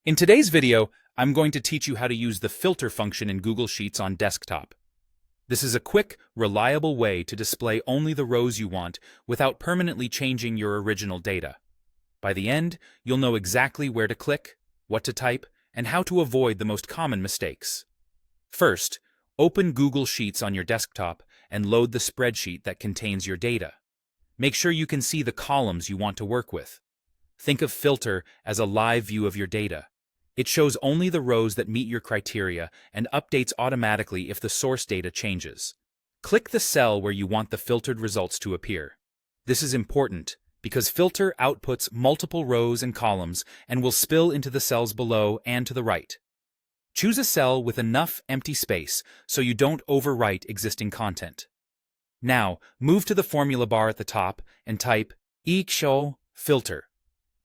In today's video, I'm going to teach you how to use the filter function in Google Sheets on desktop. This is a quick, reliable way to display only the rows you want without permanently changing your original data. By the end, you'll know exactly where to click, what to type, and how to avoid the most common mistakes. First, open Google Sheets on your desktop and load the spreadsheet that contains your data. Make sure you can see the columns you want to work with. Think of Filter as a live view of your data. It shows only the rows that meet your criteria and updates automatically if the source data changes. Click the cell where you want the filtered results to appear. This is important because Filter outputs multiple rows and columns and will spill into the cells below and to the right. Choose a cell with enough empty space so you don't overwrite existing content. Now, move to the formula bar at the top and type equal filter.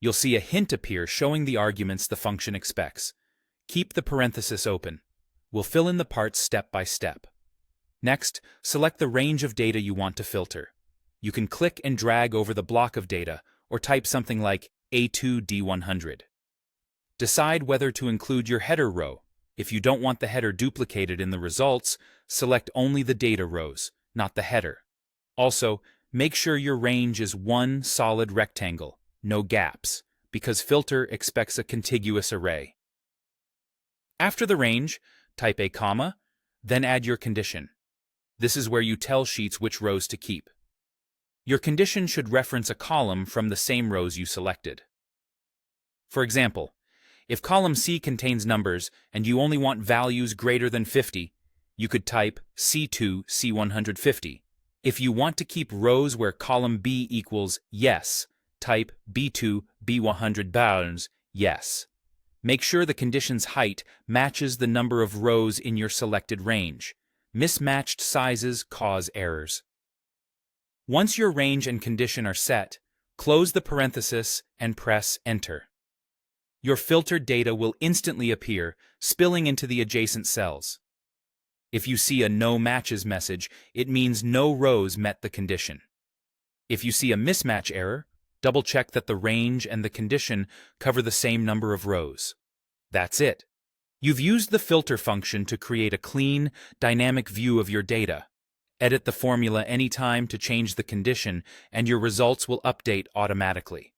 You'll see a hint appear showing the arguments the function expects. Keep the parenthesis open. We'll fill in the parts step by step. Next, select the range of data you want to filter. You can click and drag over the block of data or type something like A2D100. Decide whether to include your header row. If you don't want the header duplicated in the results, select only the data rows, not the header. Also, make sure your range is one solid rectangle, no gaps, because Filter expects a contiguous array. After the range, type a comma, then add your condition. This is where you tell Sheets which rows to keep. Your condition should reference a column from the same rows you selected. For example, if column C contains numbers and you only want values greater than 50, you could type C2 C150. If you want to keep rows where column B equals yes, type B2 B100 bounds yes. Make sure the condition's height matches the number of rows in your selected range. Mismatched sizes cause errors. Once your range and condition are set, close the parenthesis and press Enter. Your filtered data will instantly appear, spilling into the adjacent cells. If you see a No Matches message, it means no rows met the condition. If you see a mismatch error, double-check that the range and the condition cover the same number of rows. That's it. You've used the filter function to create a clean, dynamic view of your data. Edit the formula anytime to change the condition, and your results will update automatically.